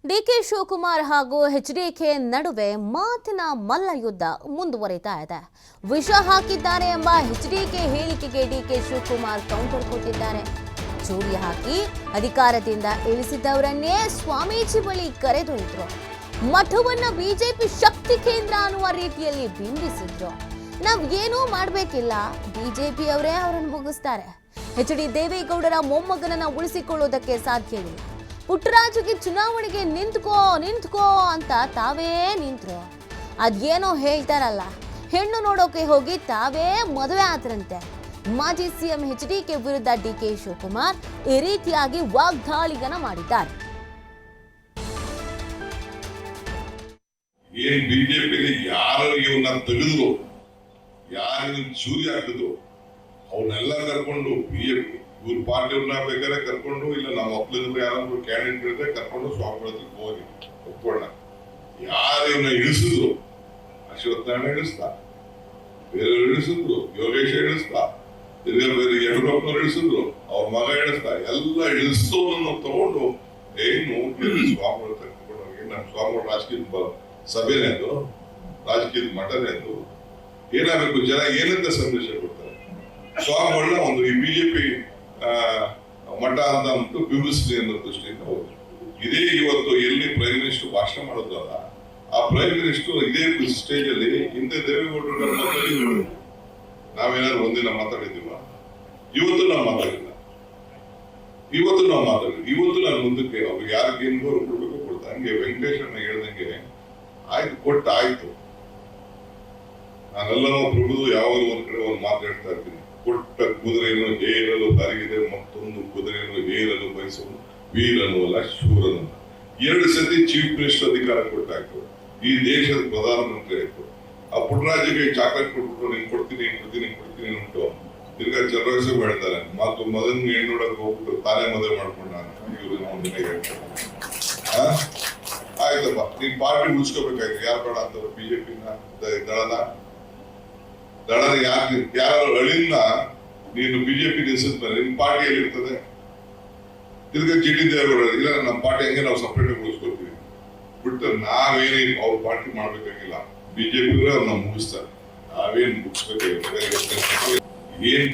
DK Shivakumar ಹಾಗೂ HDK ನಡುವೆ ಮಾತಿನ ಮಲ್ಲ ಯುದ್ಧ ಮುಂದುವರಿತಾ ಇದೆ. ವಿಷ ಹಾಕಿದ್ದಾರೆ ಎಂಬ ಎಚ್ಡಿಕೆ ಹೇಳಿಕೆಗೆ ಡಿಕೆ ಶಿವಕುಮಾರ್ ಕೌಂಟರ್ ಕೊಟ್ಟಿದ್ದಾರೆ. ಚೂರಿ ಹಾಕಿ ಅಧಿಕಾರದಿಂದ ಇಳಿಸಿದವರನ್ನೇ ಸ್ವಾಮೀಜಿ ಬಳಿ ಕರೆದೊಯ್ದ್ರು. ಮಠವನ್ನ ಬಿಜೆಪಿ ಶಕ್ತಿ ಕೇಂದ್ರ ಅನ್ನುವ ರೀತಿಯಲ್ಲಿ ಬಿಂಬಿಸಿದ್ರು. ನಾವ್ ಏನೂ ಮಾಡ್ಬೇಕಿಲ್ಲ, ಬಿಜೆಪಿ ಅವರೇ ಅವರನ್ನು ಮುಗಿಸ್ತಾರೆ. ಎಚ್.ಡಿ. ದೇವೇಗೌಡರ ಮೊಮ್ಮಗನನ್ನ ಉಳಿಸಿಕೊಳ್ಳೋದಕ್ಕೆ ಸಾಧ್ಯವಿಲ್ಲ. ಪುಟ್ಟರಾಜುಗೆ ಚುನಾವಣೆಗೆ ನಿಂತ್ಕೋ ಅಂತ ತಾವೇ ನಿಂತ್ರು. ಅದೇನೋ ಹೇಳ್ತಾರಲ್ಲ, ಹೆಣ್ಣು ನೋಡೋಕೆ ಹೋಗಿ ತಾವೇ ಮದುವೆ ಆದ್ರಂತೆ. ಮಾಜಿ ಸಿಎಂ ಎಚ್.ಡಿ.ಕೆ ವಿರುದ್ಧ ಡಿಕೆ ಶಿವಕುಮಾರ್ ಈ ರೀತಿಯಾಗಿ ವಾಗ್ದಾಳಿಗನ ಮಾಡಿದ್ದಾರೆ. ಬಿಜೆಪಿ ಯಾರು ಇವನ್ನ ತೆಗೆದ್ರು, ಯಾರು ಚೂರಿ ಹಾಕಿದ್ರು, ಅವನ್ನೆಲ್ಲ ಕರ್ಕೊಂಡು ಬಿಜೆಪಿ ಇವ್ರ ಪಾರ್ಟಿಯವ್ರನ್ನ ಬೇಕಾದ್ರೆ ಕರ್ಕೊಂಡು, ಇಲ್ಲ ನಮ್ಮ ಒಪ್ಲಿದ್ರೆ ಯಾರಾದ್ರೂ ಕ್ಯಾಂಡಿಡೇಟ್ ಇದ್ರೆ ಕರ್ಕೊಂಡು ಸ್ವಾಮಿಗಳ ಹತ್ರಕ್ಕೆ ಹೋಗಿ ಒಪ್ಕೊಳ್ಳ. ಯಾರು ಇವನ್ನ ಇಳಿಸಿದ್ರು, ಅಶ್ವತ್ಥನಾರಾಯಣ ಇಳಿಸ್ತಾ, ಬೇರೆಯವ್ರು ಇಳಿಸಿದ್ರು, ಯೋಗೇಶ ಇಳಿಸ್ತಾ, ಬೇರೆ ಯಡಿಯೂರಪ್ಪನವ್ರು ಇಳಿಸಿದ್ರು, ಅವ್ರ ಮಗ ಇಳಿಸ್ತಾ, ಎಲ್ಲ ಇಳಿಸೋದನ್ನು ತಗೊಂಡು ಏನು ಸ್ವಾಮಿಗಳ ಕರ್ಕೊಂಡು ಹೋಗಿ, ನಮ್ಮ ಸ್ವಾಮಿಗಳ ರಾಜಕೀಯದ ಸಭೆನೇ ಅದು, ರಾಜಕೀಯದ ಮಠನೇ ಅದು. ಏನಾಗಬೇಕು, ಜನ ಏನಂತ ಸಂದೇಶ ಕೊಡ್ತಾರೆ? ಸ್ವಾಮಿಗಳನ್ನ ಒಂದು ಈ ಬಿಜೆಪಿ ಮಠ ಅಂತ ಅಂದ್ಬಿಟ್ಟು ಬಿಂಬಿಸಲಿ ಅನ್ನೋ ದೃಷ್ಟಿಯಿಂದ ಹೋದ್ರು. ಇದೇ ಇವತ್ತು ಎಲ್ಲಿ ಪ್ರೈಮ್ ಮಿನಿಸ್ಟರ್ ಭಾಷಣ ಮಾಡೋದಲ್ಲ, ಆ ಪ್ರೈಮ್ ಮಿನಿಸ್ಟರ್ ಇದೇ ಸ್ಟೇಜ್ ಅಲ್ಲಿ ಹಿಂದೆ ದೇವೇಗೌಡರ ಮಾತಾಡಿದ್ರು. ನಾವೇನಾದ್ರು ಒಂದಿನ ಮಾತಾಡಿದ್ದೀವ? ಇವತ್ತು ನಾವು ಮಾತಾಡಿಲ್ಲ. ಇವತ್ತು ನಾನು ಮುಂದಕ್ಕೆ ಅವ್ರಿಗೆ ಯಾರಿಗೆ ಏನ್ ಕೊಡ್ಬೇಕು ಕೊಡ್ತಾ. ಹಂಗೆ ವೆಂಕಟೇಶ್ವರನ ಹೇಳ್ದಂಗೆ ಆಯ್ತು, ಕೊಟ್ಟಾಯ್ತು. ನಾನೆಲ್ಲನೂ ಪ್ರಭುದು ಯಾವಾಗ ಒಂದ್ ಕಡೆ ಒಂದು ಮಾತಾಡ್ತಾ ಇರ್ತೀನಿ. ಕೊಟ್ಟ ಕುದುರೆಯನ್ನು ಹೇರಲು ಹರಿಗಿದೆ, ಮತ್ತೊಂದು ಕುದುರೆಯನ್ನು ಹೇರಲು ಬಯಸುವುದು ವೀರನು ಅಲ್ಲ ಶೂರನು. 2 ಸತಿ ಚೀಫ್ ಮಿನಿಸ್ಟರ್ ಅಧಿಕಾರ ಕೊಟ್ಟಾಯ್ತು. ಈ ದೇಶದ ಪ್ರಧಾನಮಂತ್ರಿ ಆಯ್ತು. ಆ ಪುಟ್ಟರಾಜಿಗೆ ಚಾಕ್ಲೇಟ್ ಕೊಟ್ಬಿಟ್ಟು ನೀನ್ ಕೊಡ್ತೀನಿ ಉಂಟು. ತಿರ್ಗಾ ಚಂದ್ರಶೇಖರ್ ಹೇಳ್ತಾರೆ, ಮಗನ್ ಹೆಣ್ಣು ನೋಡಕ್ ಹೋಗ್ಬಿಟ್ಟು ತಾನೇ ಮದುವೆ ಮಾಡ್ಕೊಂಡ ಆಯ್ತಪ್ಪ. ನೀನ್ ಪಾರ್ಟಿ ಉಳಿಸ್ಕೋಬೇಕಾಯ್ತು. ಯಾರು ಬೇಡ ಅಂತ ಬಿಜೆಪಿನ ದಳನ ಯಾರು ಅಳಿನ ನೀನು ಬಿಜೆಪಿ ನಿಲ್ಸಿದ್ಮೇಲೆ ನಿನ್ ಪಾರ್ಟಿಯಲ್ಲಿ ಇರ್ತದೆ. ತಿರ್ಗಾ ಜಿಟಿ ದೇವೇಗೌಡ ಇಲ್ಲ, ನಮ್ಮ ಪಾರ್ಟಿ ಹಂಗೆ ನಾವು ಸಪರೇಟ್ ಉಳಿಸ್ಕೊತೀವಿ ಬಿಟ್ಟು ನಾವೇನೇ ಅವ್ರ ಪಾರ್ಟಿ ಮಾಡ್ಬೇಕಾಗಿಲ್ಲ. ಬಿಜೆಪಿ ಅವ್ರನ್ನ ಮುಗಿಸ್ತಾರೆ, ನಾವೇನ್ ಮುಗಿಸ್ಬೇಕಾಗಿರ್ತದೆ. ಏನ್